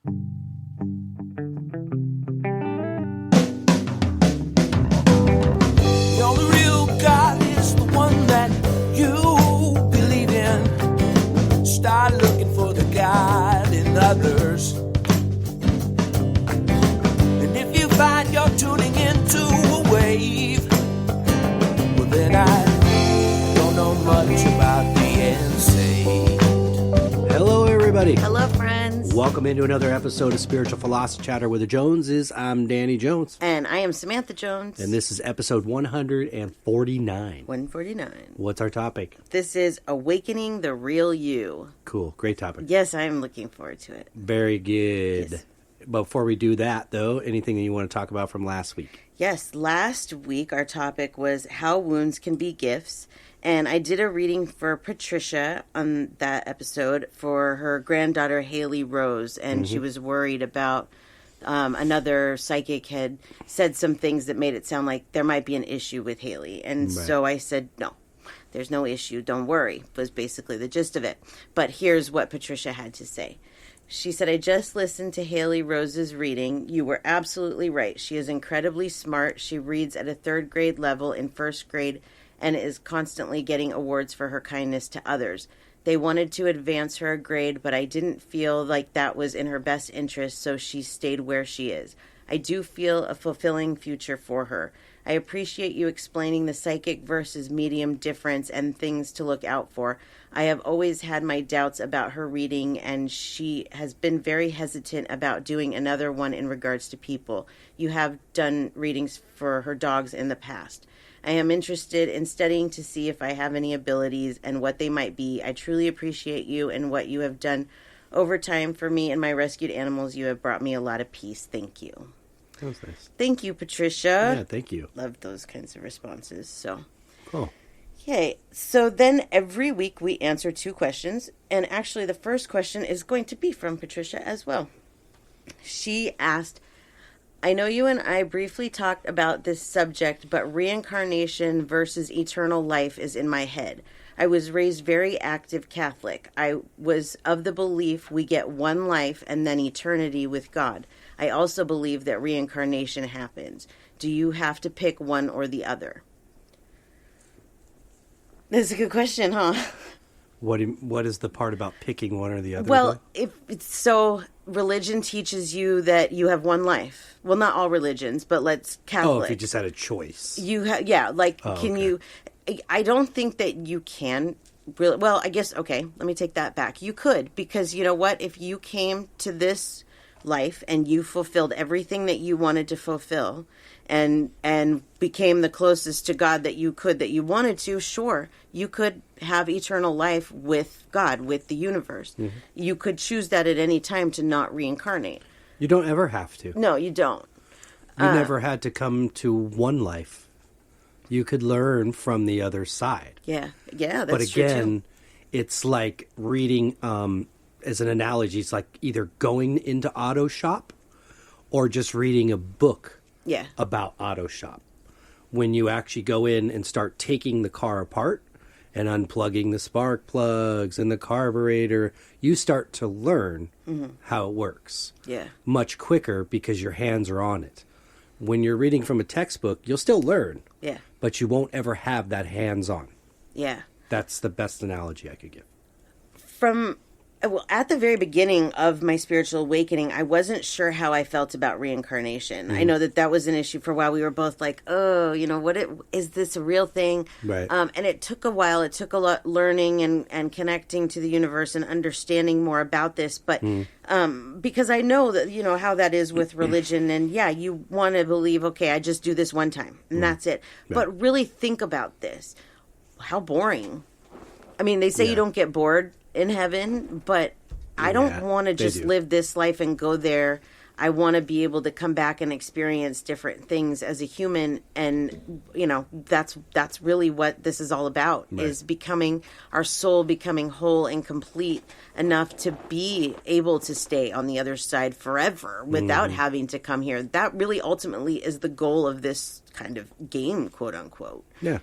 The only real God is the one that you believe in. Start looking for the God in others. And if you find you're tuning into a wave, well then I don't know much about being saved. Hello, everybody. Hello, friends. Welcome into another episode of Spiritual Philosophy Chatter with the Joneses. I'm Danny Jones. And I am Samantha Jones. And this is episode 149. 149. What's our topic? This is Awakening the Real You. Cool. Great topic. Yes, I'm looking forward to it. Very good. Yes. Before we do that, though, anything that you want to talk about from last week? Yes, last week our topic was how wounds can be gifts. And I did a reading for Patricia on that episode for her granddaughter, Haley Rose. And she was worried about another psychic had said some things that made it sound like there might be an issue with Haley. And so I said, no, there's no issue. Don't worry, was basically the gist of it. But here's what Patricia had to say. She said, I just listened to Haley Rose's reading. You were absolutely right. She is incredibly smart. She reads at a 3rd grade level in 1st grade and is constantly getting awards for her kindness to others. They wanted to advance her a grade, but I didn't feel like that was in her best interest, so she stayed where she is. I do feel a fulfilling future for her. I appreciate you explaining the psychic versus medium difference and things to look out for. I have always had my doubts about her reading, and she has been very hesitant about doing another one in regards to people. You have done readings for her dogs in the past. I am interested in studying to see if I have any abilities and what they might be. I truly appreciate you and what you have done over time for me and my rescued animals. You have brought me a lot of peace. Thank you. That was nice. Thank you, Patricia. Yeah, thank you. Love those kinds of responses. So, Cool. okay. So then every week we answer 2 questions. And actually the first question is going to be from Patricia as well. She asked, I know you and I briefly talked about this subject, but reincarnation versus eternal life is in my head. I was raised very active Catholic. I was of the belief we get one life and then eternity with God. I also believe that reincarnation happens. Do you have to pick one or the other? That's a good question, huh? What is the part about picking one or the other? Well, if it's so religion teaches you that you have one life. Well, not all religions, but let's Catholic. Oh, if you just had a choice. Can you? I don't think that you can really. Well, I guess let me take that back. You could, because you know what? If you came to this life and you fulfilled everything that you wanted to fulfill and became the closest to God that you wanted to, sure, you could have eternal life with God, with the universe. Mm-hmm. You could choose that at any time to not reincarnate. You don't ever have to. No, you don't. You never had to come to one life. You could learn from the other side. Yeah, that's but again, true too. It's like reading, as an analogy, it's like either going into auto shop or just reading a book about auto shop. When you actually go in and start taking the car apart and unplugging the spark plugs and the carburetor, you start to learn how it works. Yeah. Much quicker because your hands are on it. When you're reading from a textbook, you'll still learn. Yeah. But you won't ever have that hands-on. Yeah. That's the best analogy I could give. At the very beginning of my spiritual awakening, I wasn't sure how I felt about reincarnation. I know that was an issue for a while. We were both like, is this a real thing? Right. And it took a while. It took a lot learning and connecting to the universe and understanding more about this. But because I know that, how that is with religion. And you want to believe, okay, I just do this one time and that's it. Right. But really think about this. How boring. I mean, they say you don't get bored in heaven, but I don't want to just live this life and go there. I want to be able to come back and experience different things as a human, and that's really what this is all about, is becoming our soul, becoming whole and complete enough to be able to stay on the other side forever without having to come here. That really ultimately is the goal of this kind of game, quote unquote. Yeah.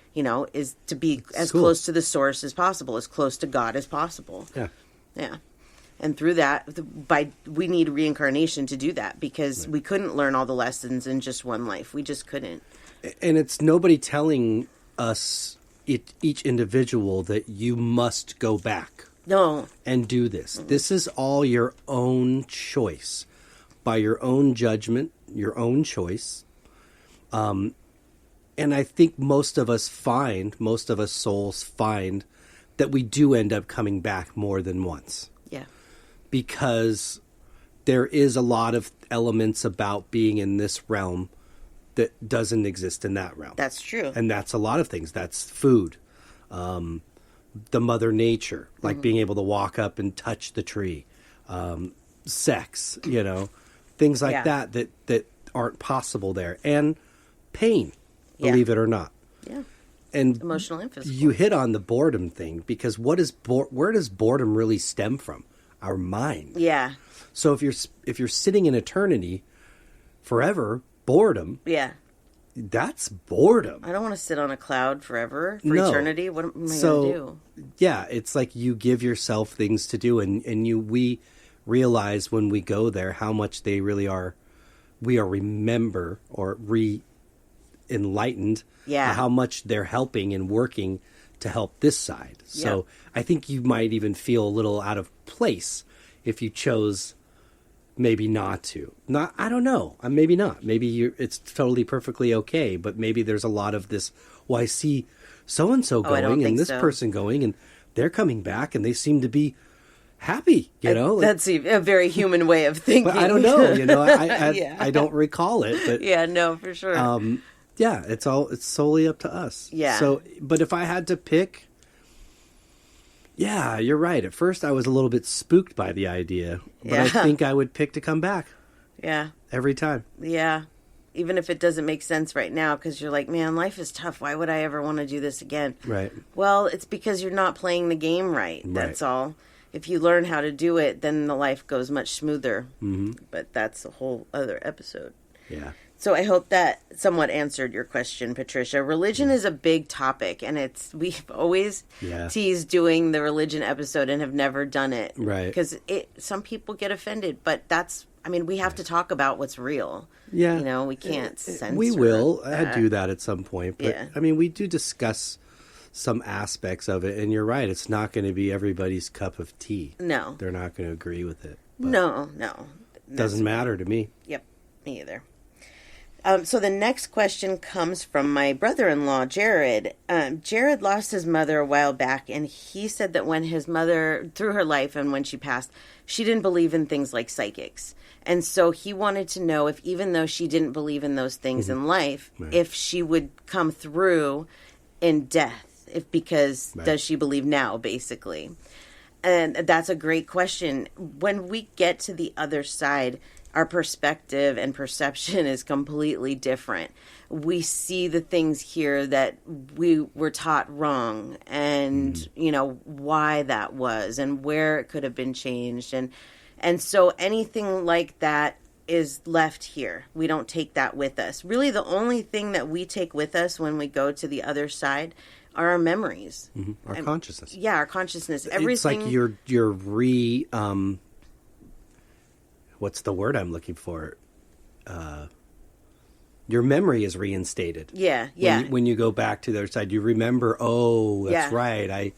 Is to be as close to the source as possible, as close to God as possible. Yeah. Yeah. And through that, we need reincarnation to do that, because we couldn't learn all the lessons in just one life. We just couldn't. And it's nobody telling us, each individual, that you must go back. No. And do this. Mm-hmm. This is all your own choice, by your own judgment, your own choice. And I think most of us souls find that we do end up coming back more than once. Yeah. Because there is a lot of elements about being in this realm that doesn't exist in that realm. That's true. And that's a lot of things. That's food, the mother nature, like being able to walk up and touch the tree, sex, things like that aren't possible there. And pain, believe it or not. Yeah. And emotional and physical. You hit on the boredom thing, because where does boredom really stem from? Our mind. Yeah. So if you're sitting in eternity forever, boredom. Yeah. That's boredom. I don't want to sit on a cloud forever for eternity. What am I going to do? Yeah, it's like you give yourself things to do, and we realize when we go there how much they really are. We are remember or enlightened. Yeah. How much they're helping and working to help this side. So I think you might even feel a little out of place if you chose maybe not to. I don't know. Maybe not. Maybe it's totally perfectly okay, but maybe there's a lot of this, well, I see so-and-so going and this person going, and they're coming back and they seem to be happy, that's a very human way of thinking. But I don't know, I don't recall it. But yeah, no, for sure. Yeah, it's solely up to us. Yeah. So, but if I had to pick, yeah, you're right. At first I was a little bit spooked by the idea, but I think I would pick to come back. Yeah. Every time. Yeah. Even if it doesn't make sense right now, because you're like, man, life is tough. Why would I ever want to do this again? Right. Well, it's because you're not playing the game right. That's all. If you learn how to do it, then the life goes much smoother. Mm-hmm. But that's a whole other episode. Yeah. So I hope that somewhat answered your question, Patricia. Religion is a big topic, and we've always teased doing the religion episode and have never done it. Right. Because some people get offended, but we have to talk about what's real. Yeah. We can't censor. We will do that at some point. But, we do discuss some aspects of it, and you're right. It's not going to be everybody's cup of tea. No. They're not going to agree with it. No. Doesn't matter to me. Yep, me either. So the next question comes from my brother-in-law, Jared. Jared lost his mother a while back, and he said that when his mother, through her life and when she passed, she didn't believe in things like psychics. And so he wanted to know if, even though she didn't believe in those things in life, if she would come through in death, does she believe now, basically? And that's a great question. When we get to the other side, our perspective and perception is completely different. We see the things here that we were taught wrong, and why that was and where it could have been changed, and so anything like that is left here. We don't take that with us. Really, the only thing that we take with us when we go to the other side are our memories, our consciousness. Yeah, our consciousness. Everything. It's like you're what's the word I'm looking for? Your memory is reinstated. Yeah. When you go back to the other side, you remember, that's right.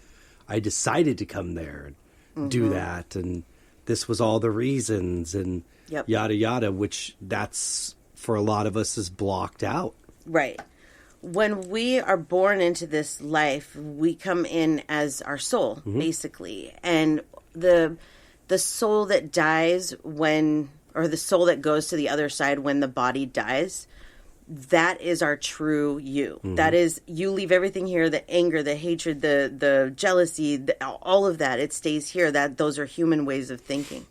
I decided to come there and do that. And this was all the reasons and yada, yada, which that's, for a lot of us, is blocked out. Right. When we are born into this life, we come in as our soul, basically. And the soul that dies or the soul that goes to the other side when the body dies, that is our true you. That is, you leave everything here, the anger, the hatred, the jealousy, all of that, it stays here. Those are human ways of thinking.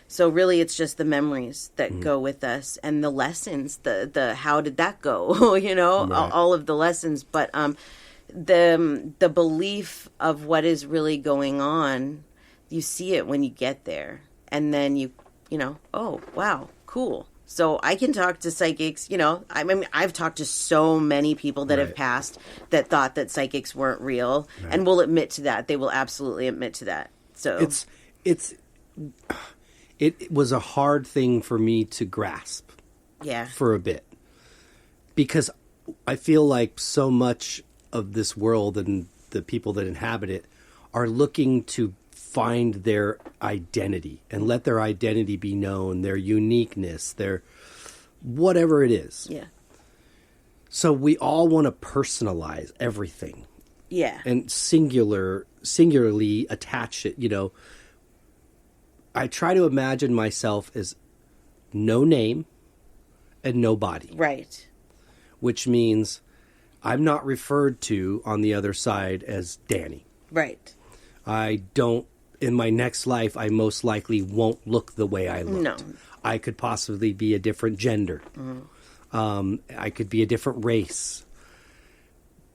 So really, it's just the memories that go with us, and the lessons, the how did that go, all of the lessons. But the belief of what is really going on, you see it when you get there, and then oh wow, cool. So I can talk to psychics, I've talked to so many people that have passed that thought that psychics weren't real, and will admit to that. They will absolutely admit to that. So it's it was a hard thing for me to grasp. Yeah. For a bit. Because I feel like so much of this world and the people that inhabit it are looking to find their identity and let their identity be known, their uniqueness, their whatever it is. Yeah. So we all want to personalize everything. Yeah. And singularly attach it, I try to imagine myself as no name and no body. Right. Which means I'm not referred to on the other side as Danny. Right. I don't, in my next life, I most likely won't look the way I looked. No. I could possibly be a different gender. Mm-hmm. I could be a different race.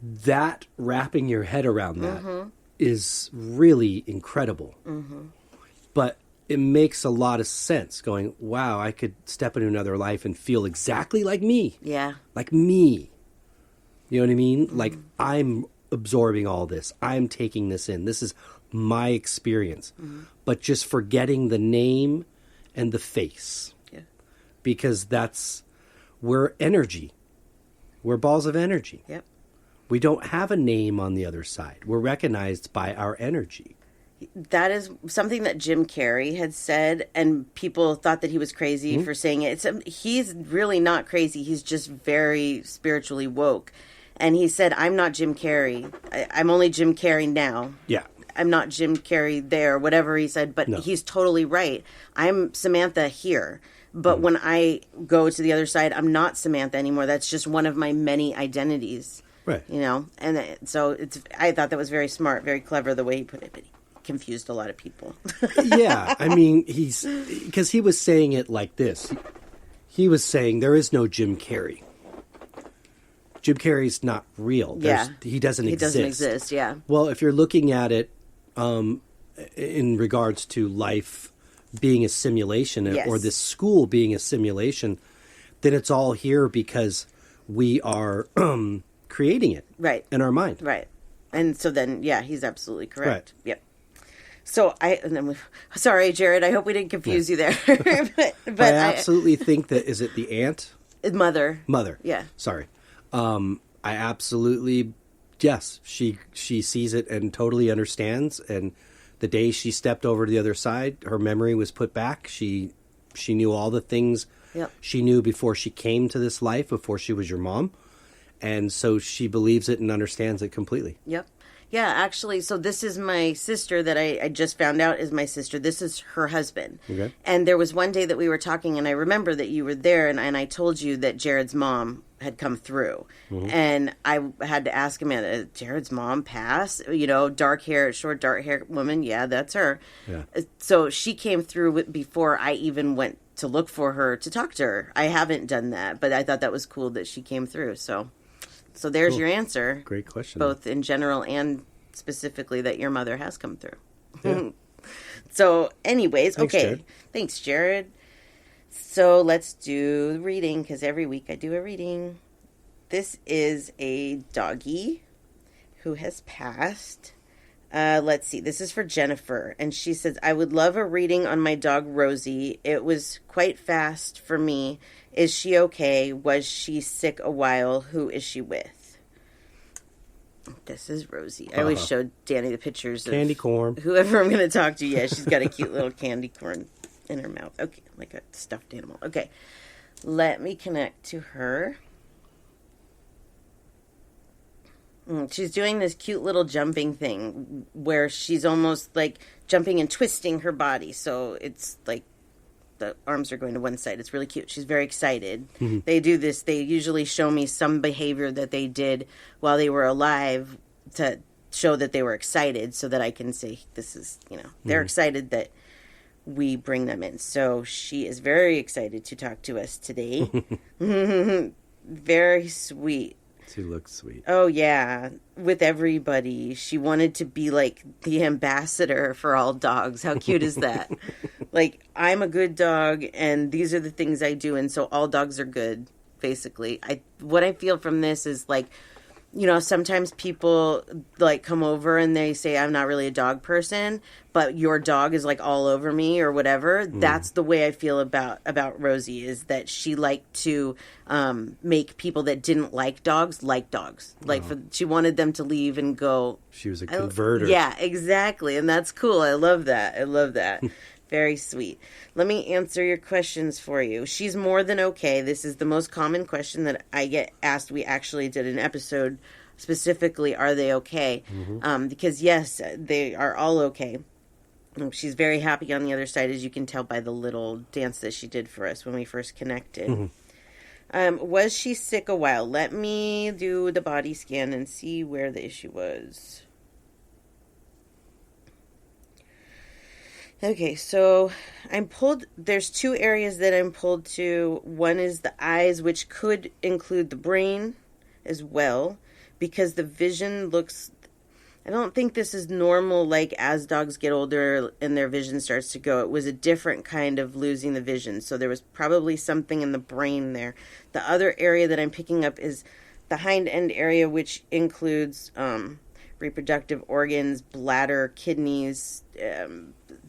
That, wrapping your head around that is really incredible. Mm-hmm. But it makes a lot of sense going, wow, I could step into another life and feel exactly like me. Yeah. Like me. You know what I mean? Mm-hmm. Like I'm absorbing all this. I'm taking this in. This is my experience. Mm-hmm. But just forgetting the name and the face. Yeah. Because we're energy. We're balls of energy. Yep. We don't have a name on the other side. We're recognized by our energy. That is something that Jim Carrey had said, and people thought that he was crazy for saying it. He's really not crazy. He's just very spiritually woke. And he said, I'm not Jim Carrey. I'm only Jim Carrey now. Yeah. I'm not Jim Carrey there, whatever he said. But he's totally right. I'm Samantha here. But when I go to the other side, I'm not Samantha anymore. That's just one of my many identities. Right. And so I thought that was very smart, very clever the way he put it. But confused a lot of people. Yeah, I mean, because he was saying it like this. He was saying there is no Jim Carrey. Jim Carrey's not real. He doesn't exist. He doesn't exist, yeah. Well, if you're looking at it in regards to life being a simulation or this school being a simulation, then it's all here because we are creating it in our mind. Right. And so then, he's absolutely correct. Right. Yep. So sorry, Jared, I hope we didn't confuse you there. but I absolutely think that, is it the aunt? Mother. Yeah. Sorry. I absolutely, yes, she sees it and totally understands. And the day she stepped over to the other side, her memory was put back. She knew all the things she knew before she came to this life, before she was your mom. And so she believes it and understands it completely. Yep. Yeah, actually, so this is my sister that I just found out is my sister. This is her husband. Okay. And there was one day that we were talking, and I remember that you were there, and I told you that Jared's mom had come through. Mm-hmm. And I had to ask him, Jared's mom pass? Dark hair, short dark hair woman. Yeah, that's her. Yeah. So she came through before I even went to look for her to talk to her. I haven't done that, but I thought that was cool that she came through, so there's your answer. Great question. Both in general and specifically that your mother has come through. Yeah. So anyways, Thanks, okay. Jared. Thanks, Jared. So let's do the reading, because every week I do a reading. This is a doggy who has passed. Let's see. This is for Jennifer. And she says, I would love a reading on my dog, Rosie. It was quite fast for me. Is she okay? Was she sick a while? Who is she with? This is Rosie. I always showed Danny the pictures of candy corn. Whoever I'm going to talk to. Yeah, she's got a cute little candy corn in her mouth. Okay, like a stuffed animal. Okay, let me connect to her. She's doing this cute little jumping thing where she's almost like jumping and twisting her body. So it's like the arms are going to one side. It's really cute. She's very excited. Mm-hmm. They do this. They usually show me some behavior that they did while they were alive to show that they were excited so that I can say, this is, they're excited that we bring them in. So she is very excited to talk to us today. Very sweet. She looks sweet. Oh, yeah. With everybody. She wanted to be like the ambassador for all dogs. How cute is that? Like, I'm a good dog, and these are the things I do, and so all dogs are good, basically. What I feel from this is, like, sometimes people like come over and they say, I'm not really a dog person, but your dog is like all over me or whatever. That's the way I feel about Rosie, is that she liked to make people that didn't like dogs. Like she wanted them to leave and go. She was a converter. Yeah, exactly. And that's cool. I love that. Very sweet. Let me answer your questions for you. She's more than okay. This is the most common question that I get asked. We actually did an episode specifically, are they okay? Because yes, they are all okay. She's very happy on the other side, as you can tell by the little dance that she did for us when we first connected. Was she sick a while? Let me do the body scan and see where the issue was. Okay, so there's two areas that I'm pulled to. One is the eyes, which could include the brain as well, because the vision looks, I don't think this is normal, like as dogs get older and their vision starts to go. It was a different kind of losing the vision, so there was probably something in the brain there. The other area that I'm picking up is the hind end area, which includes reproductive organs, bladder, kidneys,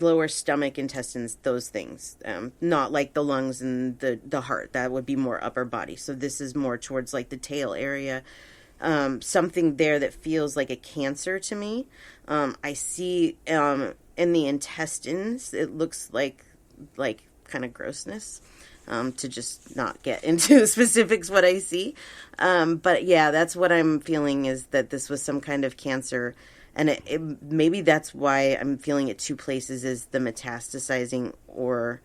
lower stomach, intestines, those things. Not like the lungs and the heart. That would be more upper body. So this is more towards like the tail area. Something there that feels like a cancer to me. I see in the intestines, it looks like kind of grossness. To just not get into specifics what I see. But yeah, that's what I'm feeling, is that this was some kind of cancer. And maybe that's why I'm feeling it two places, is the metastasizing or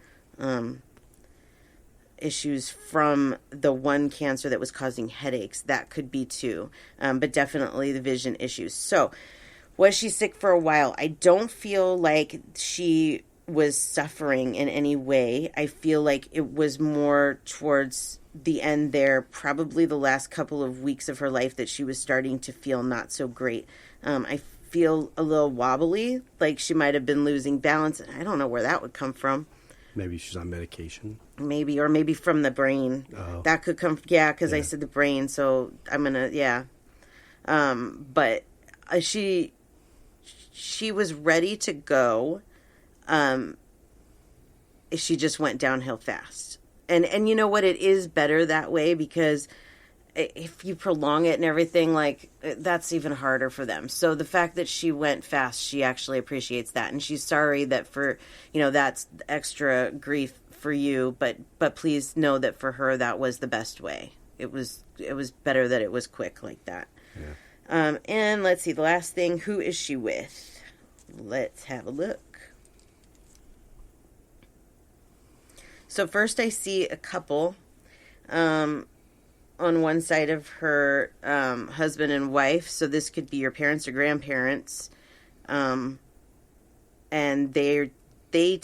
issues from the one cancer that was causing headaches. That could be too. But definitely the vision issues. So was she sick for a while? I don't feel like she was suffering in any way. I feel like it was more towards the end there, probably the last couple of weeks of her life, that she was starting to feel not so great. I feel a little wobbly, like she might have been losing balance. I don't know where that would come from. Maybe she's on medication. Maybe, or maybe from the brain. Oh. That could come, because I said the brain, so I'm gonna, but she was ready to go. She just went downhill fast. And you know what? It is better that way, because if you prolong it and everything, like, that's even harder for them. So the fact that she went fast, she actually appreciates that. And she's sorry that for, that's extra grief for you, but please know that for her, that was the best way. It was better that it was quick like that. Yeah. And let's see, the last thing, who is she with? Let's have a look. So first I see a couple on one side of her, husband and wife. So this could be your parents or grandparents. And they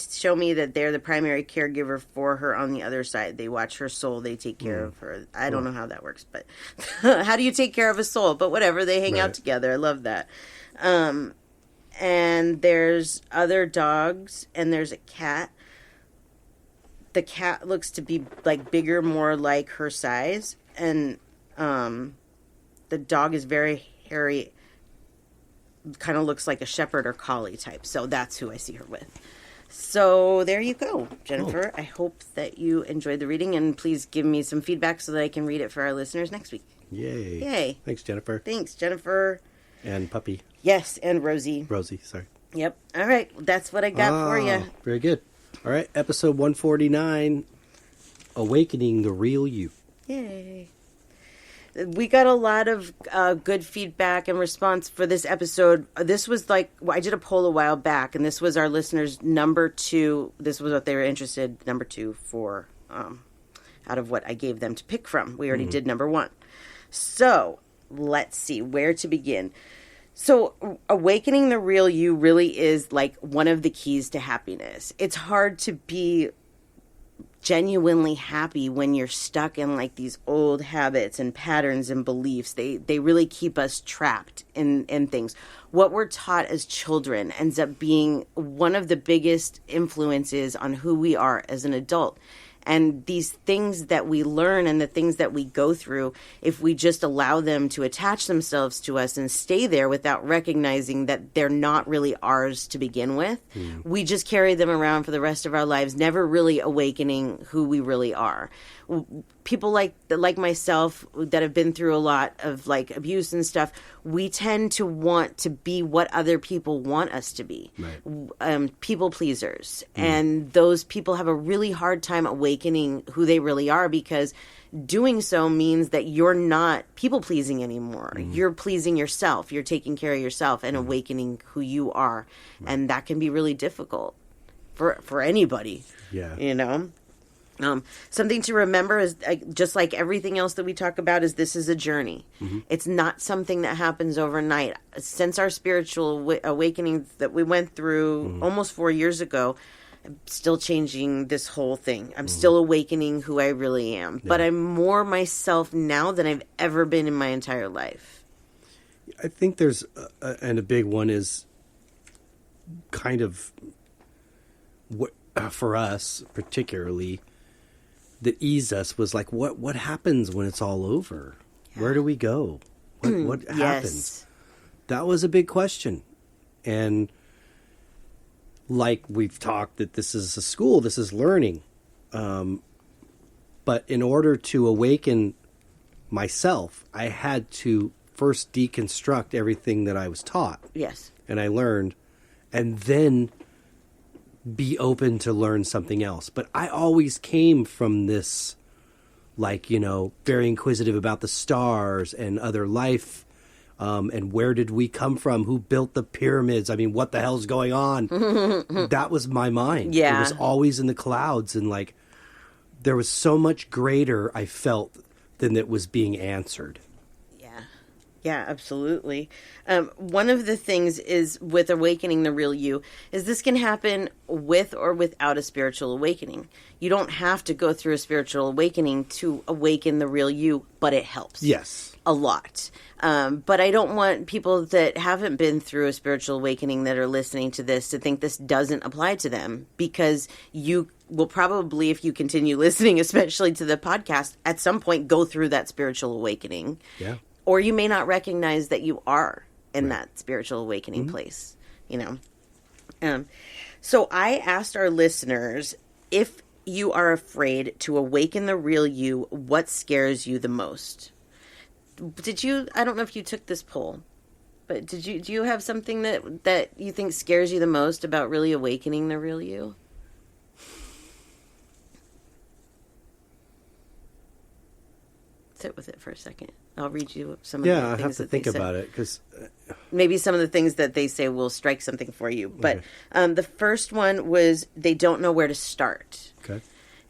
show me that they're the primary caregiver for her on the other side. They watch her soul. They take care of her. I don't know how that works, but how do you take care of a soul? But whatever, they hang out together. I love that. And there's other dogs, and there's a cat. The cat looks to be like bigger, more like her size. And the dog is very hairy, kind of looks like a shepherd or collie type. So that's who I see her with. So there you go, Jennifer. I hope that you enjoyed the reading, and please give me some feedback so that I can read it for our listeners next week. Yay. Thanks, Jennifer. Thanks, Jennifer. And Puppy. Yes, and Rosie. Rosie, sorry. Yep. All right. That's what I got for you. Very good. All right. Episode 149, Awakening the Real You. Yay. We got a lot of good feedback and response for this episode. This was I did a poll a while back, and this was our listeners' number 2. This was what they were interested, number 2 for, out of what I gave them to pick from. We already did number 1. So let's see where to begin. So awakening the real you really is like one of the keys to happiness. It's hard to be genuinely happy when you're stuck in like these old habits and patterns and beliefs. They really keep us trapped in things. What we're taught as children ends up being one of the biggest influences on who we are as an adult. And these things that we learn and the things that we go through, if we just allow them to attach themselves to us and stay there without recognizing that they're not really ours to begin with, we just carry them around for the rest of our lives, never really awakening who we really are. People like myself that have been through a lot of like abuse and stuff, we tend to want to be what other people want us to be. Right. People pleasers. And those people have a really hard time awakening who they really are, because doing so means that you're not people pleasing anymore. You're pleasing yourself. You're taking care of yourself and awakening who you are. Right. And that can be really difficult for anybody. Yeah. You know? Something to remember is, just like everything else that we talk about, is this is a journey. It's not something that happens overnight. Since our spiritual awakening that we went through almost 4 years ago, I'm still changing this whole thing. I'm still awakening who I really am. Yeah. But I'm more myself now than I've ever been in my entire life. I think there's, and a big one is kind of, for us particularly, that eased us was like, what happens when it's all over? Yeah. Where do we go? What happens? That was a big question. And like we've talked, that this is a school, this is learning. But in order to awaken myself, I had to first deconstruct everything that I was taught. Yes. And I learned, and then be open to learn something else. But I always came from this, like, very inquisitive about the stars and other life, and where did we come from? Who built the pyramids? I mean, what the hell's going on? That was my mind. Yeah. It was always in the clouds, and like, there was so much greater, I felt, than that was being answered. Yeah, absolutely. One of the things is with awakening the real you is this can happen with or without a spiritual awakening. You don't have to go through a spiritual awakening to awaken the real you, but it helps. Yes. A lot. But I don't want people that haven't been through a spiritual awakening that are listening to this to think this doesn't apply to them, because you will probably, if you continue listening, especially to the podcast, at some point go through that spiritual awakening. Yeah. Or you may not recognize that you are in that spiritual awakening place, So I asked our listeners, if you are afraid to awaken the real you, what scares you the most? I don't know if you took this poll, but do you have something that you think scares you the most about really awakening the real you? Sit with it for a second. I'll read you some of the things I have to think about it, because maybe some of the things that they say will strike something for you. But the first one was they don't know where to start. Okay.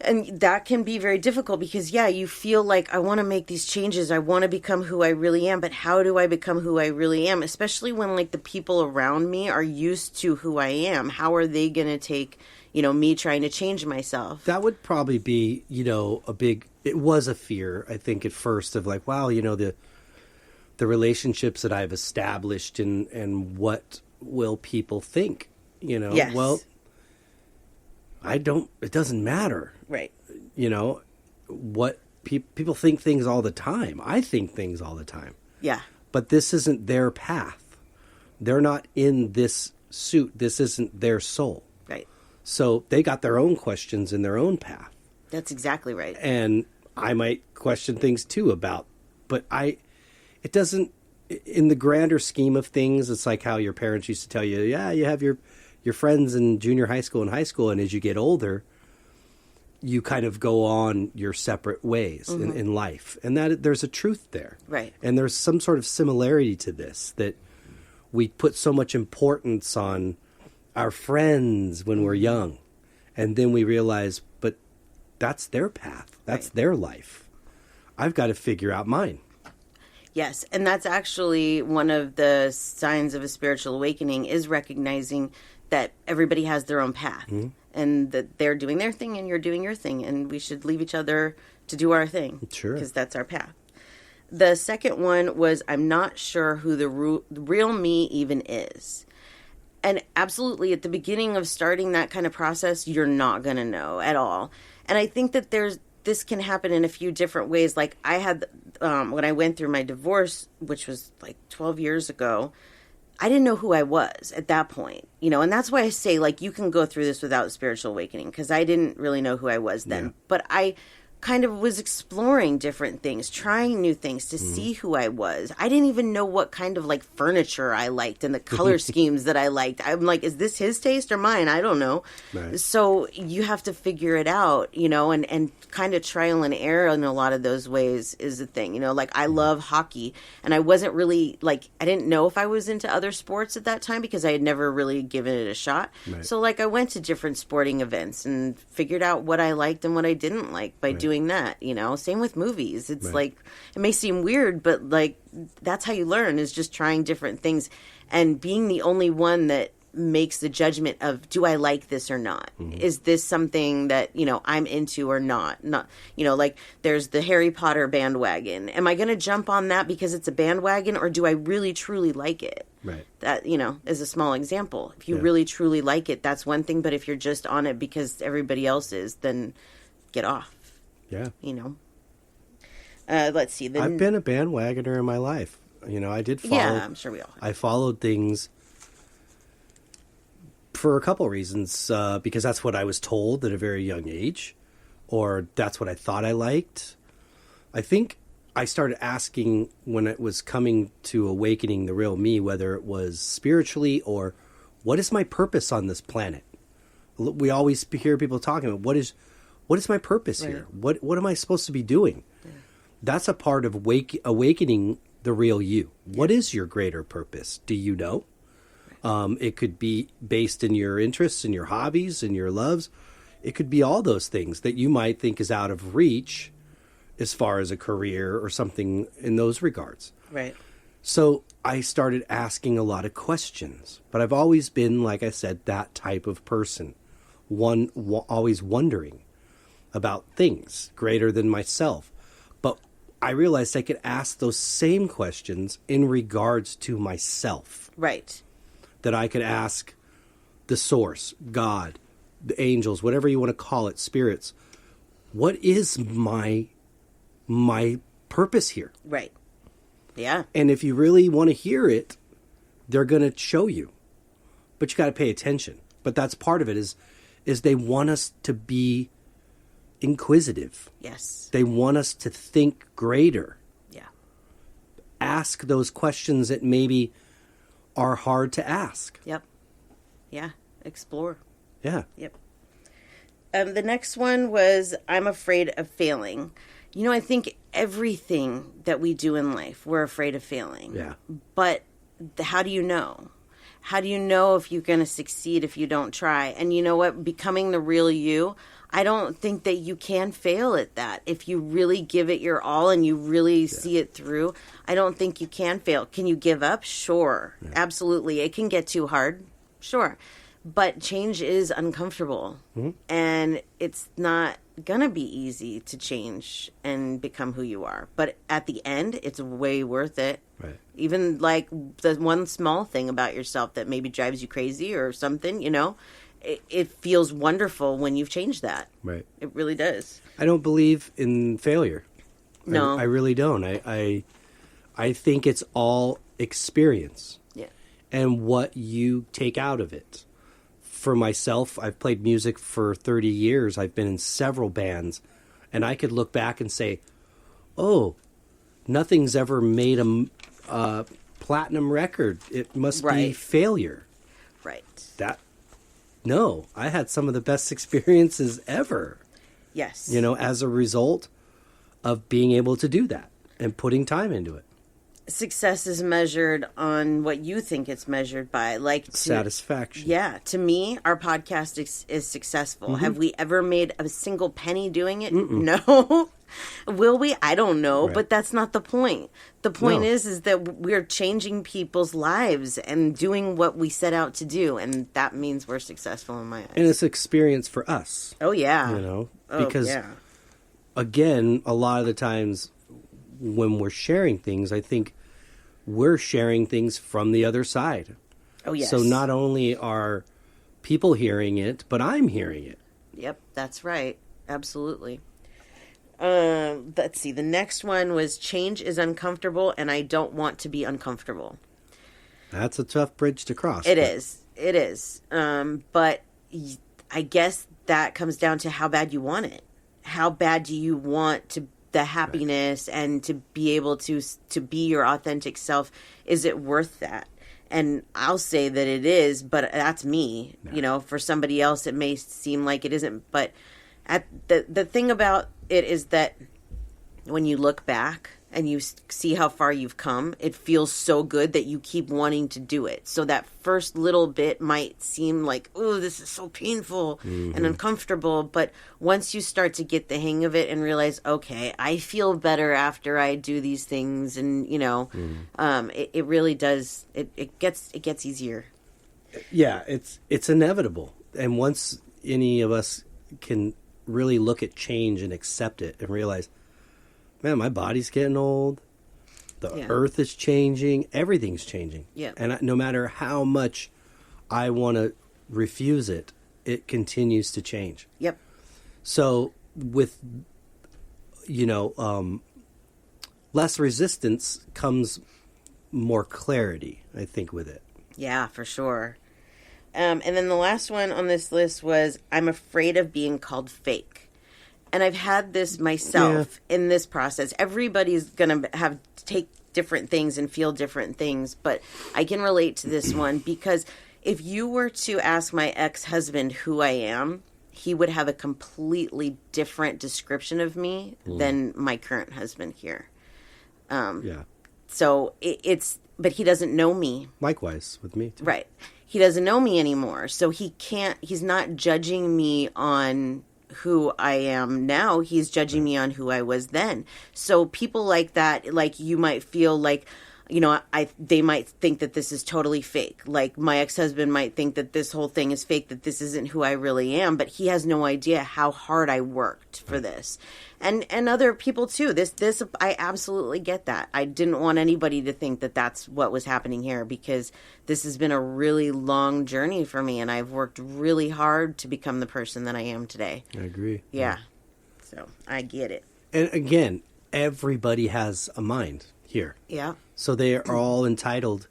And that can be very difficult because, you feel like I want to make these changes. I want to become who I really am. But how do I become who I really am? Especially when like the people around me are used to who I am. How are they going to take, me trying to change myself? That would probably be, it was a fear, I think, at first, of like, wow, the relationships that I've established and what will people think, Yes. Well, it doesn't matter. Right. What people think things all the time. I think things all the time. Yeah. But this isn't their path. They're not in this suit. This isn't their soul. Right. So they got their own questions in their own path. That's exactly right. And I might question things too but it doesn't, in the grander scheme of things, it's like how your parents used to tell you, you have your friends in junior high school and high school, and as you get older, you kind of go on your separate ways in life. And that there's a truth there. Right. And there's some sort of similarity to this, that we put so much importance on our friends when we're young, and then we realize, but that's their path. That's their life. I've got to figure out mine. Yes, and that's actually one of the signs of a spiritual awakening, is recognizing that everybody has their own path, and that they're doing their thing and you're doing your thing, and we should leave each other to do our thing. Sure. Because that's our path. The second one was, I'm not sure who the real me even is. And absolutely, at the beginning of starting that kind of process, you're not going to know at all. And I think that this can happen in a few different ways. Like I had, when I went through my divorce, which was like 12 years ago, I didn't know who I was at that point, and that's why I say, like, you can go through this without spiritual awakening, because I didn't really know who I was then. Yeah. But I kind of was exploring different things, trying new things to see who I was. I didn't even know what kind of like furniture I liked and the color schemes that I liked. I'm like, is this his taste or mine? I don't know. Right. So you have to figure it out, and kind of trial and error in a lot of those ways is the thing. Like I love hockey, and I wasn't really like, I didn't know if I was into other sports at that time because I had never really given it a shot. Right. So like I went to different sporting events and figured out what I liked and what I didn't like by doing that, same with movies. It's like, it may seem weird, but like that's how you learn, is just trying different things and being the only one that makes the judgment of, do I like this or not? Is this something that, I'm into or not? Like there's the Harry Potter bandwagon. Am I going to jump on that because it's a bandwagon, or do I really truly like it? Right. That, is a small example. If you really truly like it, that's one thing. But if you're just on it because everybody else is, then get off. Yeah. Let's see. I've been a bandwagoner in my life. I did follow. Yeah, I'm sure we all have. I followed things for a couple reasons, because that's what I was told at a very young age, or that's what I thought I liked. I think I started asking when it was coming to awakening the real me, whether it was spiritually or what is my purpose on this planet? We always hear people talking about what is my purpose here? What am I supposed to be doing? Yeah. That's a part of awakening the real you. Yeah. What is your greater purpose? Do you know? It could be based in your interests and your hobbies and your loves. It could be all those things that you might think is out of reach as far as a career or something in those regards. Right. So I started asking a lot of questions. But I've always been, like I said, that type of person. Always wondering about things greater than myself. But I realized I could ask those same questions in regards to myself. Right. That I could ask the source, God, the angels, whatever you want to call it, spirits. What is my purpose here? Right. Yeah. And if you really want to hear it, they're going to show you. But you got to pay attention. But that's part of it is they want us to be inquisitive. Yes. They want us to think greater. Yeah. Ask those questions that maybe are hard to ask. Yep. Yeah. Explore. Yeah. Yep. The next one was, I'm afraid of failing. I think everything that we do in life, we're afraid of failing. Yeah. But how do you know? How do you know if you're going to succeed if you don't try? And you know what? Becoming the real you, I don't think that you can fail at that. If you really give it your all and you really see it through, I don't think you can fail. Can you give up? Sure. Yeah. Absolutely. It can get too hard. Sure. But change is uncomfortable. Mm-hmm. And it's not going to be easy to change and become who you are. But at the end, it's way worth it. Right. Even like the one small thing about yourself that maybe drives you crazy or something, it feels wonderful when you've changed that. Right. It really does. I don't believe in failure. No. I really don't. I think it's all experience. Yeah. And what you take out of it. For myself, I've played music for 30 years. I've been in several bands. And I could look back and say, oh, nothing's ever made a platinum record. It must be failure. Right. No, I had some of the best experiences ever. Yes. As a result of being able to do that and putting time into it. Success is measured on what you think it's measured by, satisfaction. Yeah, to me, our podcast is successful. Mm-hmm. Have we ever made a single penny doing it? Mm-mm. No. Will we? I don't know, right. But that's not the point. The point is that we're changing people's lives and doing what we set out to do, and that means we're successful in my eyes. And it's experience for us. Oh yeah. Because again, a lot of the times when we're sharing things, I think we're sharing things from the other side. Oh, yes. So not only are people hearing it, but I'm hearing it. Yep, that's right. Absolutely. Let's see. The next one was change is uncomfortable and I don't want to be uncomfortable. That's a tough bridge to cross. It is. It is. But I guess that comes down to how bad you want it. How bad do you want the happiness and to be able to be your authentic self? Is it worth that? And I'll say that it is, but that's me. No. You know, for somebody else, it may seem like it isn't. But the thing about it is that when you look back and you see how far you've come, it feels so good that you keep wanting to do it. So that first little bit might seem like, oh, this is so painful and uncomfortable. But once you start to get the hang of it and realize, okay, I feel better after I do these things. And, you know, it really does. It gets easier. Yeah, it's inevitable. And once any of us can really look at change and accept it and realize, man, my body's getting old. The earth is changing. Everything's changing. Yeah. And no matter how much I want to refuse it, it continues to change. Yep. So with, less resistance comes more clarity, I think, with it. Yeah, for sure. And then the last one on this list was, I'm afraid of being called fake. And I've had this myself in this process. Everybody's going to take different things and feel different things. But I can relate to this one because if you were to ask my ex-husband who I am, he would have a completely different description of me than my current husband here. So but he doesn't know me. Likewise with me too. Right. He doesn't know me anymore. So he's not judging me on who I am now. He's judging me on who I was then. So people like that, like you might feel like, they might think that this is totally fake. Like my ex-husband might think that this whole thing is fake, that this isn't who I really am, but he has no idea how hard I worked for this. And other people too. This I absolutely get that. I didn't want anybody to think that that's what was happening here because this has been a really long journey for me and I've worked really hard to become the person that I am today. I agree. Yeah. So I get it. And again, everybody has a mind here. Yeah. So they are all entitled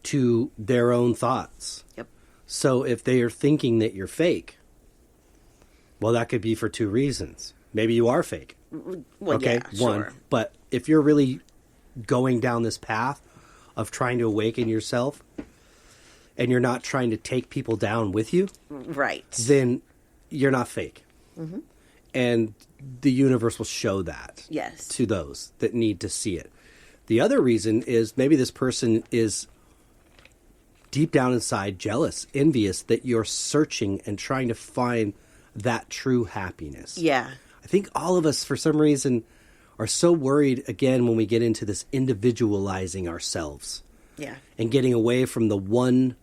to their own thoughts. Yep. So if they are thinking that you're fake, well, that could be for two reasons. Maybe you are fake. Well, okay, yeah, one. Sure. But if you're really going down this path of trying to awaken yourself and you're not trying to take people down with you, right, then you're not fake. Mm-hmm. And the universe will show that to those that need to see it. The other reason is maybe this person is deep down inside jealous, envious that you're searching and trying to find that true happiness. Yeah. I think all of us, for some reason, are so worried, again, when we get into this individualizing ourselves. Yeah. And getting away from the one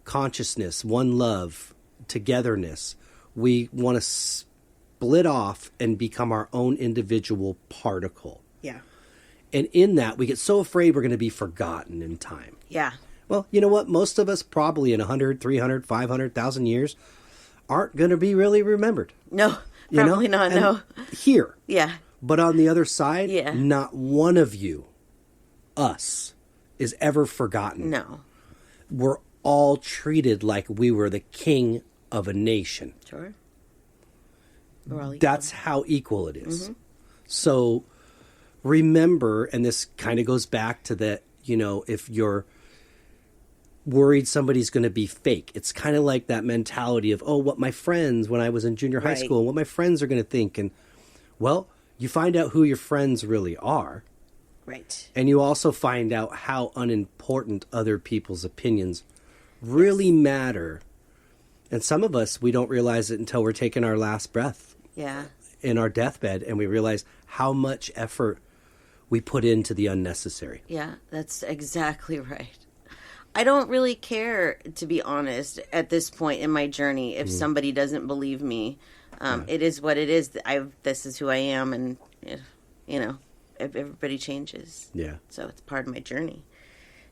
consciousness, one love, togetherness. We want to split off and become our own individual particle. Yeah. And in that, we get so afraid we're going to be forgotten in time. Yeah. Well, you know what? Most of us probably in 100, 300, 500,000 years aren't going to be really remembered. No, probably not, and no. Here. Yeah. But on the other side, not one of you, us, is ever forgotten. No. We're all treated like we were the king of a nation. Sure. We're all equal. That's how equal it is. Mm-hmm. So remember, and this kind of goes back to that, if you're worried somebody's going to be fake, it's kind of like that mentality of, what my friends, when I was in junior high school, what my friends are going to think. And, well, you find out who your friends really are. Right. And you also find out how unimportant other people's opinions really matter. And some of us, we don't realize it until we're taking our last breath. Yeah. In our deathbed, and we realize how much effort we put into the unnecessary. Yeah, that's exactly right. I don't really care, to be honest, at this point in my journey, if somebody doesn't believe me. It is what it is. This is who I am, and, everybody changes. Yeah. So it's part of my journey.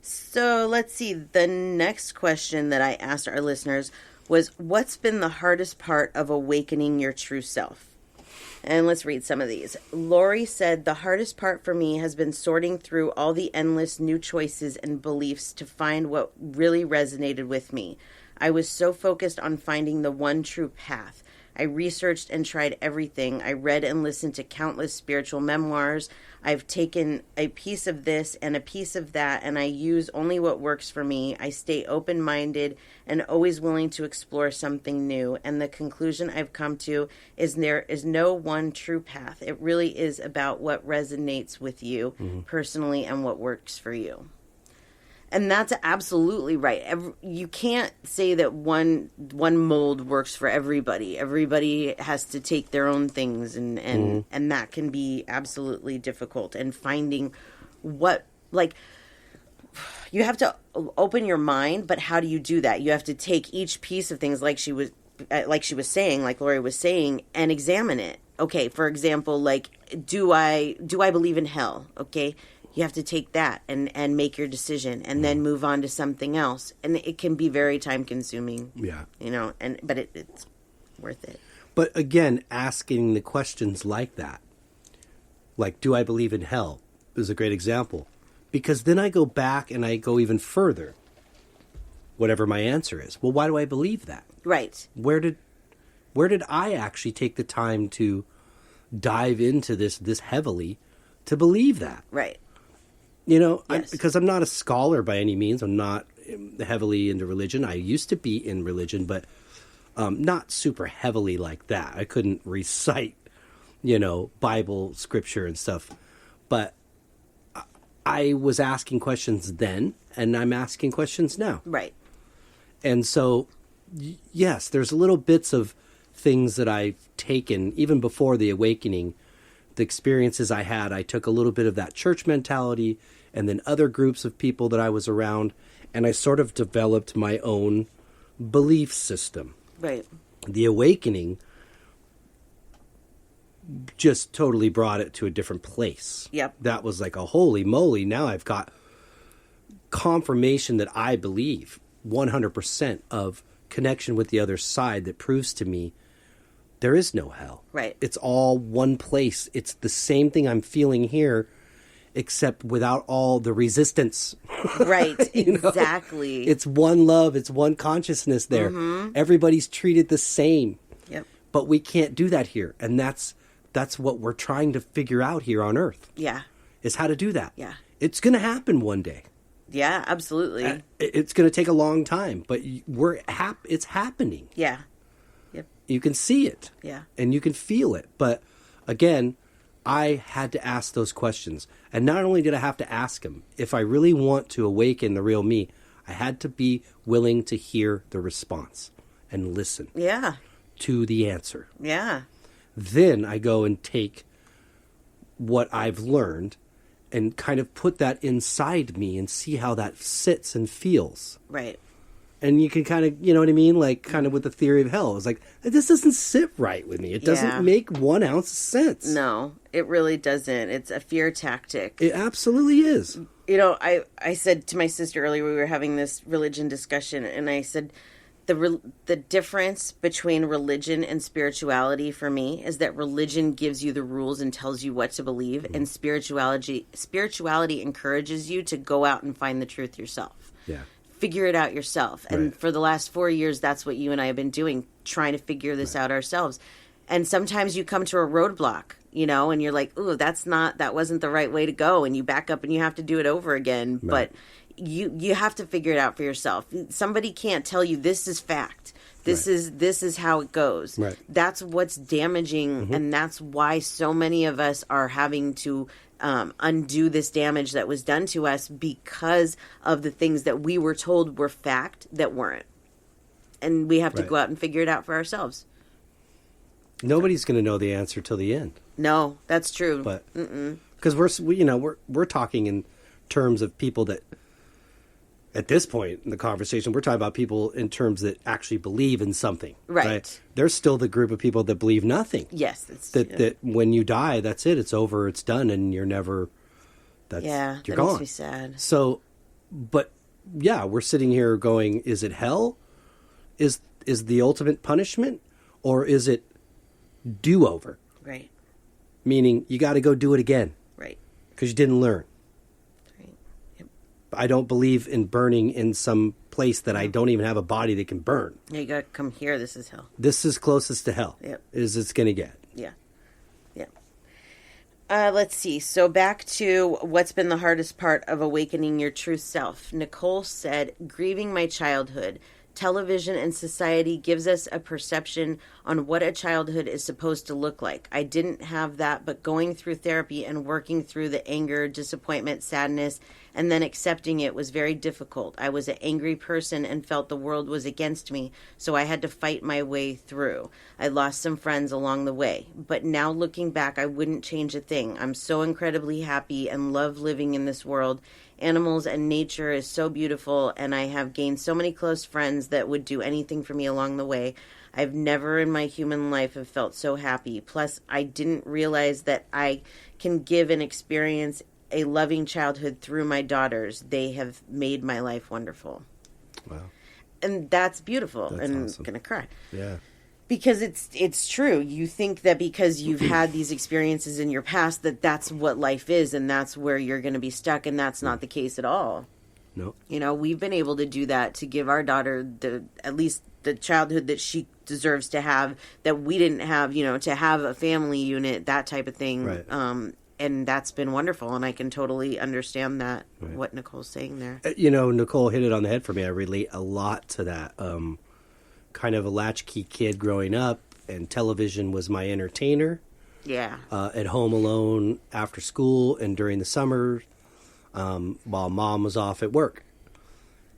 So let's see. The next question that I asked our listeners was, what's been the hardest part of awakening your true self? And let's read some of these. Lori said, the hardest part for me has been sorting through all the endless new choices and beliefs to find what really resonated with me. I was so focused on finding the one true path. I researched and tried everything. I read and listened to countless spiritual memoirs. I've taken a piece of this and a piece of that, and I use only what works for me. I stay open-minded and always willing to explore something new. And the conclusion I've come to is there is no one true path. It really is about what resonates with you personally and what works for you. And that's absolutely right. You can't say that one mold works for everybody. Everybody has to take their own things, and that can be absolutely difficult. And finding what, like, you have to open your mind, but how do you do that? You have to take each piece of things, like she was saying, like Lori was saying, and examine it. Okay, for example, like, do I believe in hell? Okay. You have to take that and make your decision, and then move on to something else. And it can be very time consuming. Yeah. But it's worth it. But again, asking the questions like that, like, do I believe in hell, is a great example. Because then I go back and I go even further, whatever my answer is. Well, why do I believe that? Right. Where did I actually take the time to dive into this heavily to believe that? Right. Yes. Because I'm not a scholar by any means. I'm not heavily into religion. I used to be in religion, but not super heavily like that. I couldn't recite, Bible scripture and stuff. But I was asking questions then, and I'm asking questions now. Right. And so, yes, there's little bits of things that I've taken, even before the awakening, the experiences I had. I took a little bit of that church mentality and then other groups of people that I was around, and I sort of developed my own belief system. Right. The awakening just totally brought it to a different place. Yep. That was like a holy moly, now I've got confirmation that I believe 100% of connection with the other side that proves to me there is no hell. Right. It's all one place. It's the same thing I'm feeling here, except without all the resistance. Right, exactly. It's one love. It's one consciousness there. Mm-hmm. Everybody's treated the same. Yep. But we can't do that here. And that's what we're trying to figure out here on Earth. Yeah. Is how to do that. Yeah. It's going to happen one day. Yeah, absolutely. It's going to take a long time, but it's happening. Yeah. Yep. You can see it. Yeah. And you can feel it. But again, I had to ask those questions. And not only did I have to ask them, if I really want to awaken the real me, I had to be willing to hear the response and listen. Yeah. To the answer. Yeah. Then I go and take what I've learned and kind of put that inside me and see how that sits and feels. Right. And you can kind of, you know what I mean? Like, kind of with the theory of hell. It's like, this doesn't sit right with me. It doesn't make 1 ounce of sense. No, it really doesn't. It's a fear tactic. It absolutely is. I said to my sister earlier, we were having this religion discussion, and I said, the difference between religion and spirituality for me is that religion gives you the rules and tells you what to believe, and spirituality encourages you to go out and find the truth yourself. Yeah. Figure it out yourself. And for the last 4 years, that's what you and I have been doing, trying to figure this out ourselves. And sometimes you come to a roadblock, and you're like, ooh, that wasn't the right way to go. And you back up and you have to do it over again. Right. But you have to figure it out for yourself. Somebody can't tell you this is fact. This is how it goes. Right. That's what's damaging. And that's why so many of us are having to undo this damage that was done to us because of the things that we were told were fact that weren't. And we have to go out and figure it out for ourselves. Nobody's going to know the answer till the end. No, that's true. But because we're talking in terms of people that, at this point in the conversation, we're talking about people in terms that actually believe in something. Right. There's still the group of people that believe nothing. Yes. That when you die, that's it. It's over. It's done. And you're never, you're that gone. Makes me sad. So, but yeah, we're sitting here going, is it hell? Is the ultimate punishment? Or is it do-over? Right. Meaning you got to go do it again. Right. Because you didn't learn. Right. Yep. I don't believe in burning in some place that I don't even have a body that can burn. Yeah, you got to come here. This is hell. This is closest to hell. Yep. As it's going to get. Yeah. Let's see. So back to what's been the hardest part of awakening your true self. Nicole said, grieving my childhood. Television and society gives us a perception on what a childhood is supposed to look like. I didn't have that, but going through therapy and working through the anger, disappointment, sadness, and then accepting it was very difficult. I was an angry person and felt the world was against me, so I had to fight my way through. I lost some friends along the way, but now looking back, I wouldn't change a thing. I'm so incredibly happy and love living in this world. Animals and nature is so beautiful, and I have gained so many close friends that would do anything for me along the way. I've never in my human life have felt so happy. Plus, I didn't realize that I can give and experience a loving childhood through my daughters. They have made my life wonderful. Wow. And that's beautiful. That's and awesome. I'm going to cry. Yeah. Because it's true. You think that because you've had these experiences in your past that that's what life is and that's where you're going to be stuck, and that's not the case at all. No. You know, we've been able to do that to give our daughter at least the childhood that she deserves to have, that we didn't have, you know, to have a family unit, that type of thing. Right. And that's been wonderful, and I can totally understand that, Right. what Nicole's saying there. You know, Nicole hit it on the head for me. I relate a lot to that. Kind of a latchkey kid growing up, and television was my entertainer. Yeah. At home alone after school and during the summer while mom was off at work.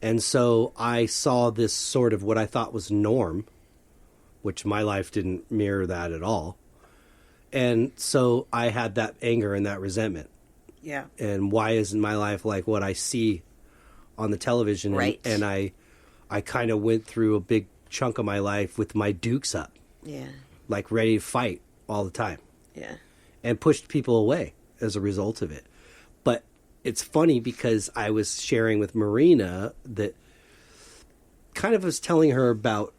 And so I saw this sort of what I thought was norm, which my life didn't mirror that at all. And so I had that anger and that resentment. Yeah. And why isn't my life like what I see on the television? Right. And I kind of went through a big chunk of my life with my dukes up. Yeah. Like ready to fight all the time. Yeah. And pushed people away as a result of it. But it's funny because I was sharing with Marina that kind of was telling her about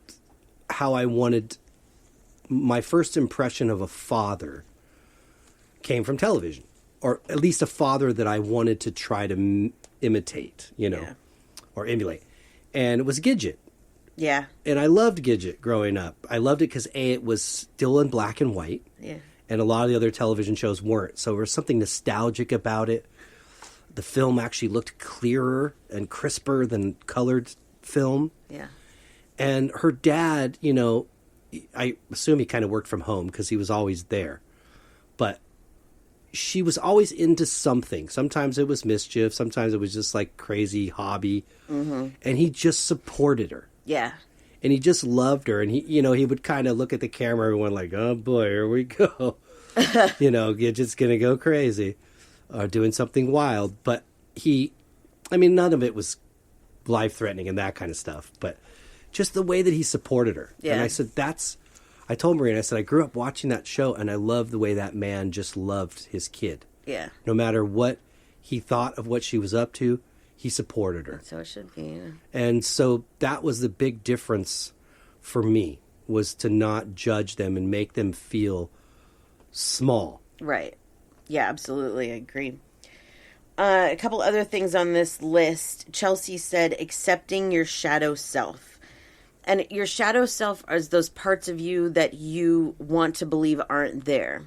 how I wanted my first impression of a father came from television, or at least a father that I wanted to try to imitate, you know, or emulate. And it was Gidget. Yeah. And I loved Gidget growing up. I loved it because, A, it was still in black and white. Yeah. And a lot of the other television shows weren't. So there was something nostalgic about it. The film actually looked clearer and crisper than colored film. Yeah. And her dad, you know, I assume he kind of worked from home because he was always there. But she was always into something. Sometimes it was mischief. Sometimes it was just like crazy hobby. Mm-hmm. And he just supported her. Yeah. And he just loved her. And he, you know, he would kind of look at the camera, everyone like, oh boy, here we go. You know, Gidget's going to go crazy or doing something wild. But none of it was life-threatening and that kind of stuff. But just the way that he supported her. Yeah. And I said, I told Maureen, I said, I grew up watching that show and I loved the way that man just loved his kid. Yeah. No matter what he thought of what she was up to, he supported her. So it should be, yeah. And so that was the big difference for me, was to not judge them and make them feel small. Right. Yeah, absolutely. I agree. A couple other things on this list. Chelsea said, accepting your shadow self. And your shadow self are those parts of you that you want to believe aren't there.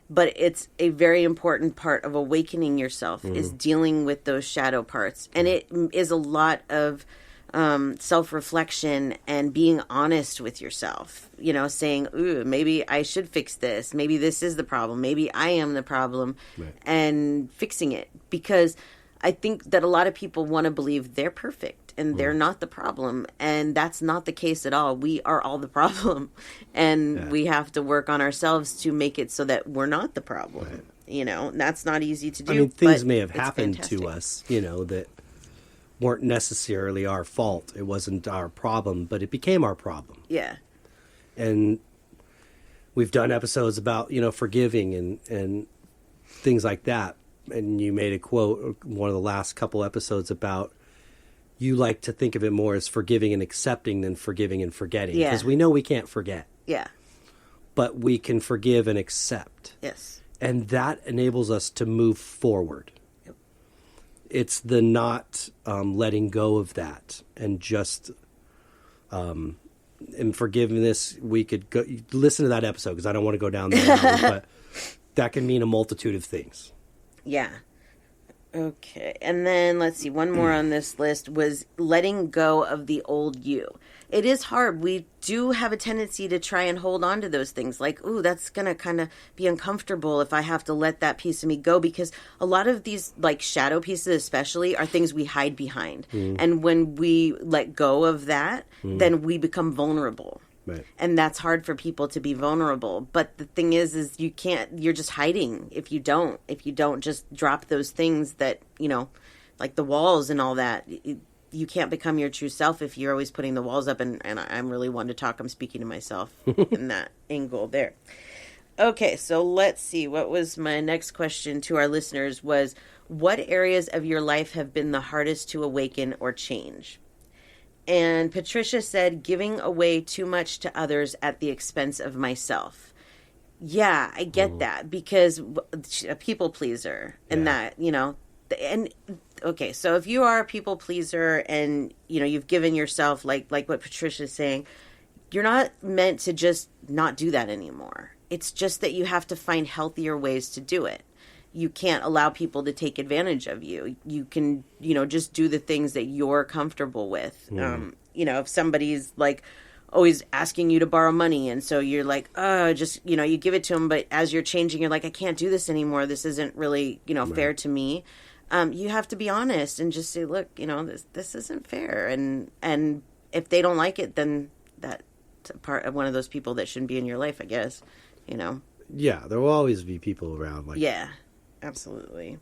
But it's a very important part of awakening yourself, is dealing with those shadow parts. And it is a lot of self-reflection and being honest with yourself. You know, saying, ooh, maybe I should fix this. Maybe this is the problem. Maybe I am the problem. Right. And fixing it. Because I think that a lot of people want to believe they're perfect and they're not the problem. And that's not the case at all. We are all the problem. And we have to work on ourselves to make it so that we're not the problem. Right. You know, that's not easy to do. I mean, things may have happened to us, you know, that weren't necessarily our fault. It wasn't our problem, but it became our problem. Yeah. And we've done episodes about, you know, forgiving and things like that. And you made a quote, one of the last couple episodes, about you like to think of it more as forgiving and accepting than forgiving and forgetting. Yeah. Because we know we can't forget. Yeah. but we can forgive and accept. Yes. And that enables us to move forward. Yep. It's the not letting go of that and just in forgiveness. We could go listen to that episode because I don't want to go down there, but that can mean a multitude of things. Yeah. Okay. And then let's see, one more on this list was letting go of the old you. It is hard. We do have a tendency to try and hold on to those things like, ooh, that's going to kind of be uncomfortable if I have to let that piece of me go, because a lot of these like shadow pieces especially are things we hide behind. And when we let go of that, then we become vulnerable. Right. And that's hard for people to be vulnerable. But the thing is you can't, you're just hiding if you don't just drop those things that, you know, like the walls and all that. You can't become your true self if you're always putting the walls up. And I'm really one to talk. I'm speaking to myself in that angle there. Okay, so let's see. What was my next question to our listeners was, what areas of your life have been the hardest to awaken or change? And Patricia said, giving away too much to others at the expense of myself. Yeah, I get that, because a people pleaser and that, you know, and okay, so if you are a people pleaser and, you know, you've given yourself like what Patricia's saying, you're not meant to just not do that anymore. It's just that you have to find healthier ways to do it. You can't allow people to take advantage of you. You can, you know, just do the things that you're comfortable with. You know, if somebody's like always asking you to borrow money, and so you're like, just, you know, you give it to them, but as you're changing, you're like, I can't do this anymore. This isn't really, you know, fair to me. You have to be honest and just say, look, you know, this isn't fair. And if they don't like it, then that's part of one of those people that shouldn't be in your life, I guess, you know. Yeah, there will always be people around like that. Absolutely.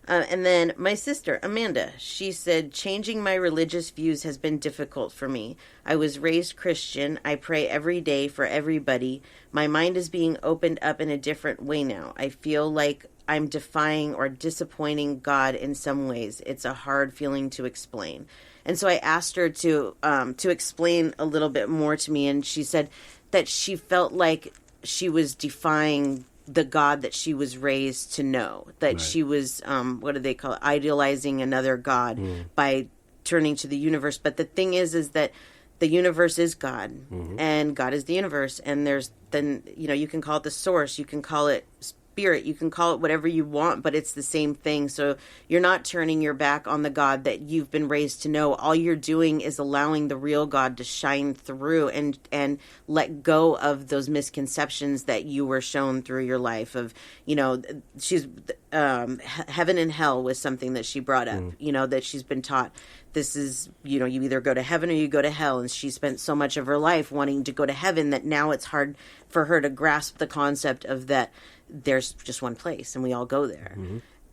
And then my sister, Amanda, she said, changing my religious views has been difficult for me. I was raised Christian. I pray every day for everybody. My mind is being opened up in a different way now. I feel like I'm defying or disappointing God in some ways. It's a hard feeling to explain. And so I asked her to explain a little bit more to me. And she said that she felt like she was defying the God that she was raised to know, that she was, what do they call it? Idealizing another God by turning to the universe. But the thing is that the universe is God, and God is the universe. And there's then, you know, you can call it the source, you can call it spirit, you can call it whatever you want, but it's the same thing. So you're not turning your back on the God that you've been raised to know. All you're doing is allowing the real God to shine through and let go of those misconceptions that you were shown through your life of, you know, she's heaven and hell was something that she brought up, you know, that she's been taught. This is, you know, you either go to heaven or you go to hell. And she spent so much of her life wanting to go to heaven that now it's hard for her to grasp the concept of that there's just one place and we all go there.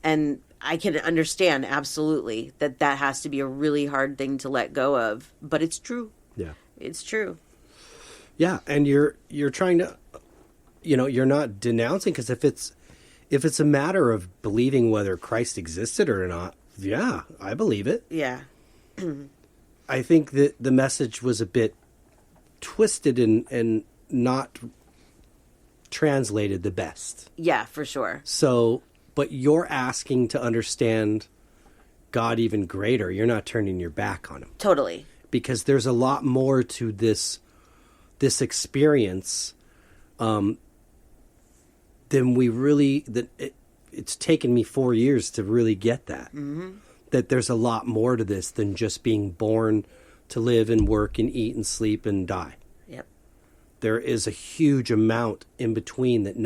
And I can understand absolutely that has to be a really hard thing to let go of, but it's true. Yeah. It's true. Yeah. And you're trying to, you know, you're not denouncing, because if it's a matter of believing whether Christ existed or not, yeah, I believe it. Yeah. I think that the message was a bit twisted and not translated the best. Yeah, for sure. So, but you're asking to understand God even greater. You're not turning your back on him. Totally. Because there's a lot more to this experience than we really, it's taken me 4 years to really get that. That there's a lot more to this than just being born to live and work and eat and sleep and die. Yep. There is a huge amount in between that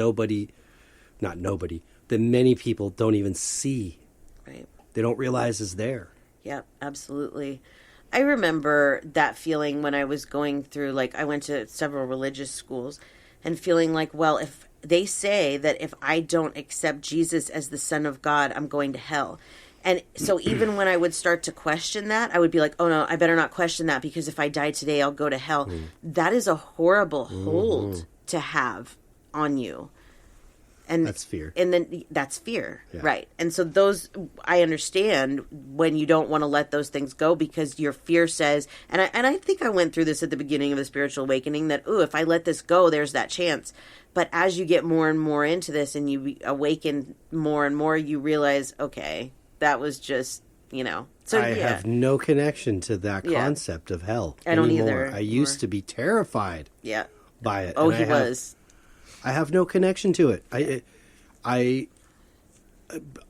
that many people don't even see. Right. They don't realize is there. Yep, absolutely. I remember that feeling when I was going through, like, I went to several religious schools and feeling like, well, if they say that if I don't accept Jesus as the Son of God, I'm going to hell. And so even when I would start to question that, I would be like, oh no, I better not question that, because if I die today, I'll go to hell. That is a horrible hold to have on you. And that's fear. And then that's fear, yeah. right? And so those, I understand when you don't want to let those things go because your fear says, and I think I went through this at the beginning of the spiritual awakening, that, ooh, if I let this go, there's that chance. But as you get more and more into this and you awaken more and more, you realize, okay, that was just, So I have no connection to that concept of hell I don't anymore. either. I used to be terrified by it. Oh, he was. I have no connection to it.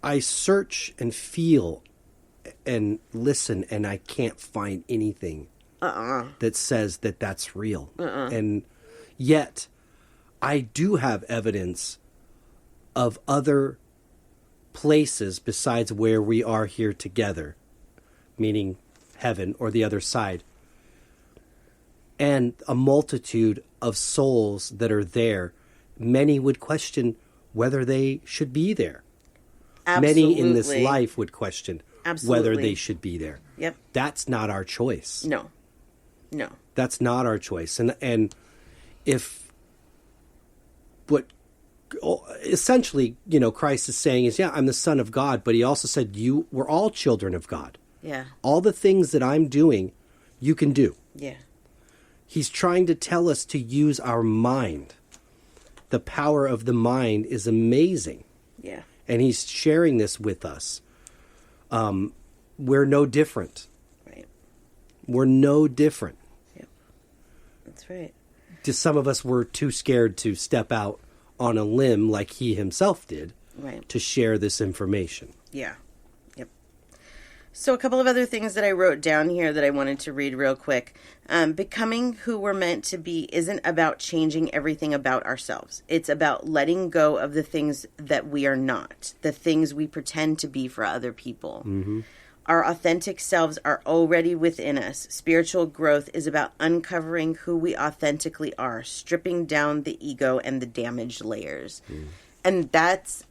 I search and feel and listen, and I can't find anything that says that that's real. And yet, I do have evidence of other places besides where we are here together, meaning heaven or the other side, and a multitude of souls that are there. Many would question whether they should be there. Absolutely. Many in this life would question whether they should be there. Yep. That's not our choice. No. That's not our choice. And if what essentially, Christ is saying is, I'm the Son of God, but he also said we're all children of God. Yeah. All the things that I'm doing, you can do. Yeah. He's trying to tell us to use our mind. The power of the mind is amazing. Yeah. And he's sharing this with us. We're no different. Right. We're no different. Yep. That's right. Just some of us were too scared to step out on a limb like he himself did to share this information. Yeah. Yep. So a couple of other things that I wrote down here that I wanted to read real quick. Becoming who we're meant to be isn't about changing everything about ourselves. It's about letting go of the things that we are not, the things we pretend to be for other people. Mm-hmm. Our authentic selves are already within us. Spiritual growth is about uncovering who we authentically are, stripping down the ego and the damaged layers. And that's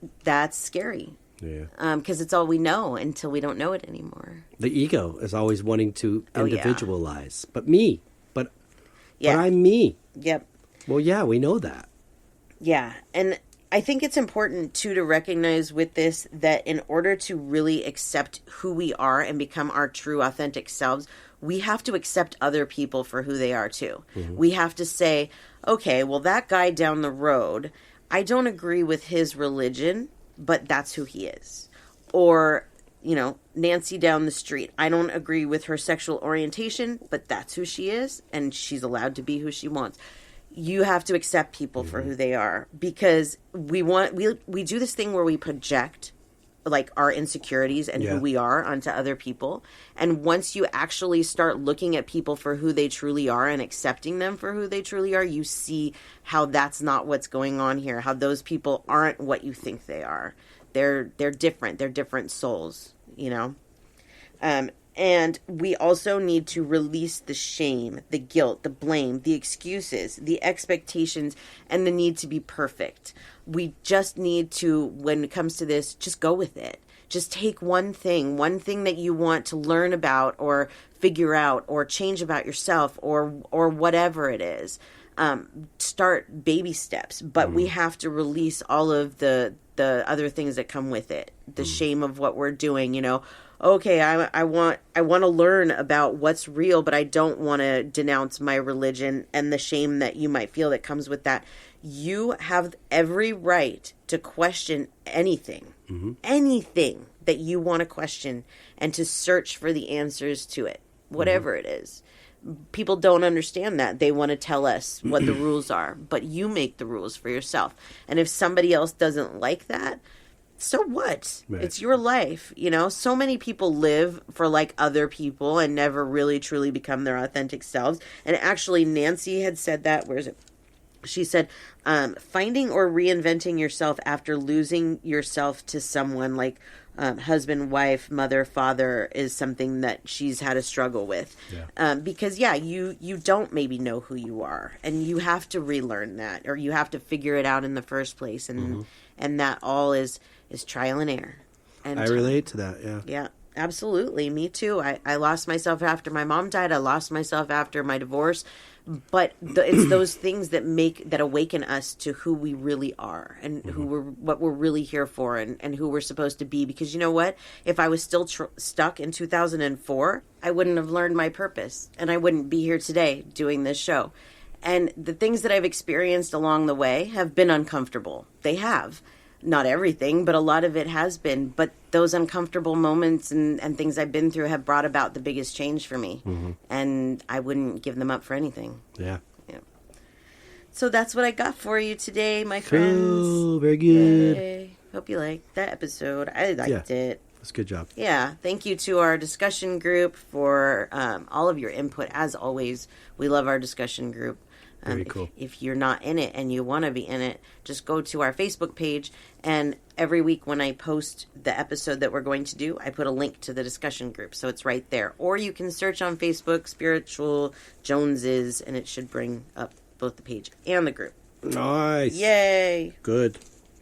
scary. Yeah. Because it's all we know until we don't know it anymore. The ego is always wanting to individualize. But me. But I'm me. Yep. Well, yeah, we know that. Yeah. And I think it's important, too, to recognize with this that in order to really accept who we are and become our true, authentic selves, we have to accept other people for who they are, too. Mm-hmm. We have to say, okay, well, that guy down the road, I don't agree with his religion, but that's who he is. Or, Nancy down the street, I don't agree with her sexual orientation, but that's who she is, and she's allowed to be who she wants. You have to accept people for who they are, because we do this thing where we project like our insecurities and who we are onto other people. And once you actually start looking at people for who they truly are and accepting them for who they truly are, you see how that's not what's going on here, how those people aren't what you think they are. They're different. They're different souls, And we also need to release the shame, the guilt, the blame, the excuses, the expectations, and the need to be perfect. We just need to, when it comes to this, just go with it. Just take one thing that you want to learn about or figure out or change about yourself or whatever it is. Start baby steps, but we have to release all of the other things that come with it. The shame of what we're doing, Okay, I want to learn about what's real, but I don't want to denounce my religion and the shame that you might feel that comes with that. You have every right to question anything that you want to question, and to search for the answers to it, whatever it is. People don't understand that. They want to tell us what the rules are, but you make the rules for yourself. And if somebody else doesn't like that, so what? Right. It's your life, So many people live for like other people and never really truly become their authentic selves. And actually, Nancy had said that. Where is it? She said, finding or reinventing yourself after losing yourself to someone like husband, wife, mother, father is something that she's had a struggle with. Yeah. Because, you don't maybe know who you are, and you have to relearn that, or you have to figure it out in the first place. And and that all is trial and error. And I relate to that, yeah. Yeah, absolutely. Me too. I lost myself after my mom died. I lost myself after my divorce. But it's those things that awaken us to who we really are and what we're really here for and who we're supposed to be. Because you know what? If I was still stuck in 2004, I wouldn't have learned my purpose and I wouldn't be here today doing this show. And the things that I've experienced along the way have been uncomfortable. They have. Not everything, but a lot of it has been. But those uncomfortable moments and things I've been through have brought about the biggest change for me. And I wouldn't give them up for anything. Yeah. So that's what I got for you today, my friends. Cool. Very good. Yay. Hope you liked that episode. I liked it. That's a good job. Yeah. Thank you to our discussion group for all of your input. As always, we love our discussion group. Very cool. If you're not in it and you want to be in it, just go to our Facebook page. And every week when I post the episode that we're going to do, I put a link to the discussion group. So it's right there. Or you can search on Facebook, Spiritual Joneses, and it should bring up both the page and the group. Nice. Yay. Good.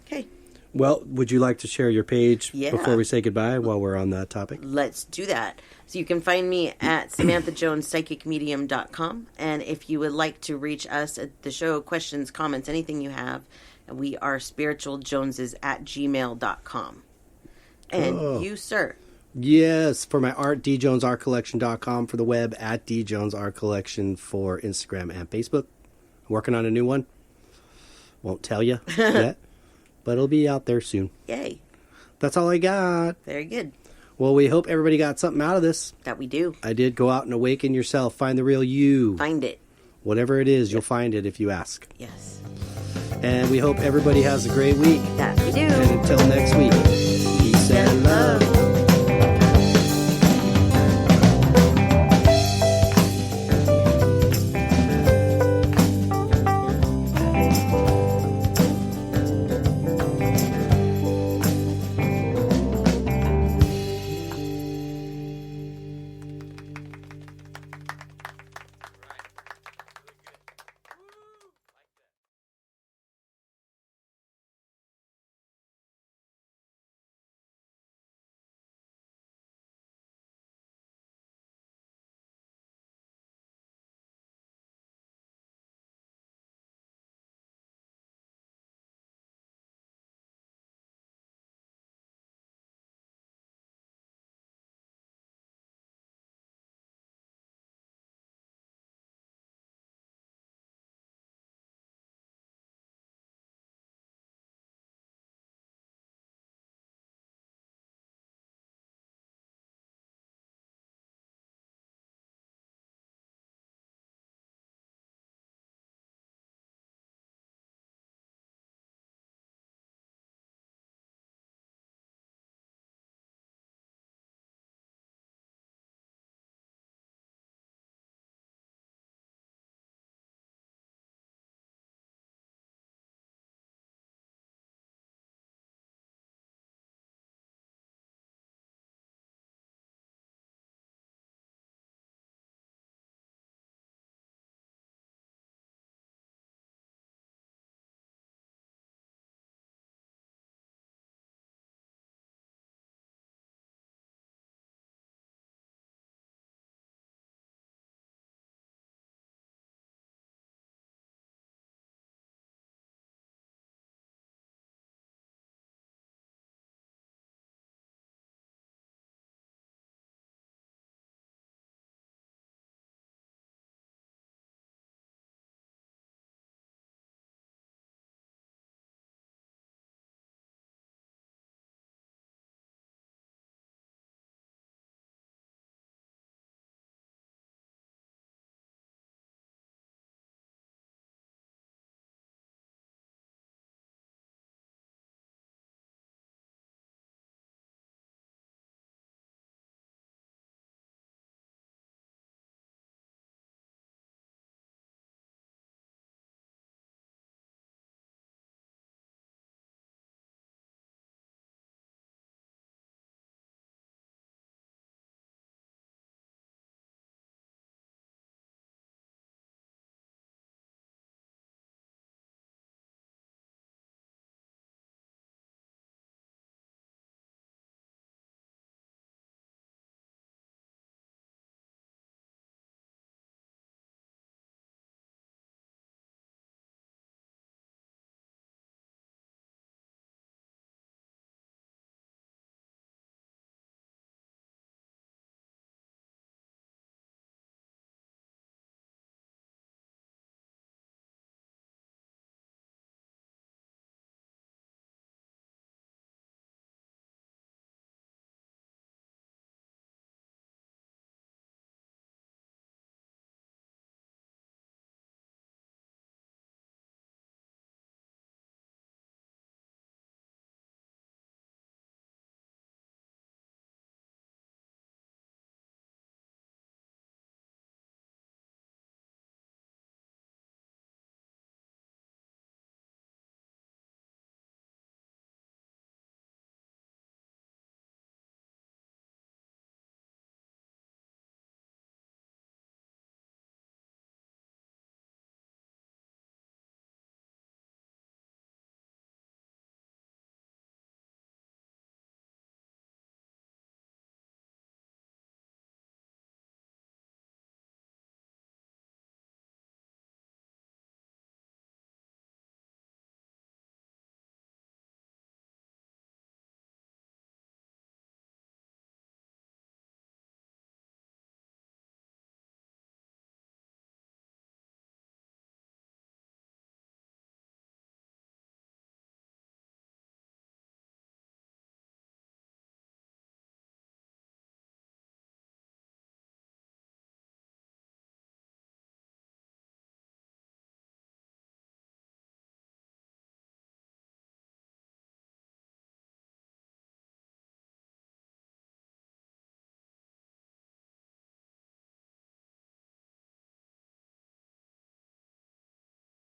Okay. Well, would you like to share your page before we say goodbye while we're on that topic? Let's do that. So you can find me at SamanthaJonesPsychicMedium.com. And if you would like to reach us at the show, questions, comments, anything you have, we are spiritualjoneses@gmail.com. And you, sir? Yes, for my art, djonesartcollection.com for the web, at djonesartcollection for Instagram and Facebook. Working on a new one. Won't tell you yet, but it'll be out there soon. Yay. That's all I got. Very good. Well, we hope everybody got something out of this. That we do. I did. Go out and awaken yourself. Find the real you. Find it. Whatever it is, you'll find it if you ask. Yes. And we hope everybody has a great week. That we do. And until next week.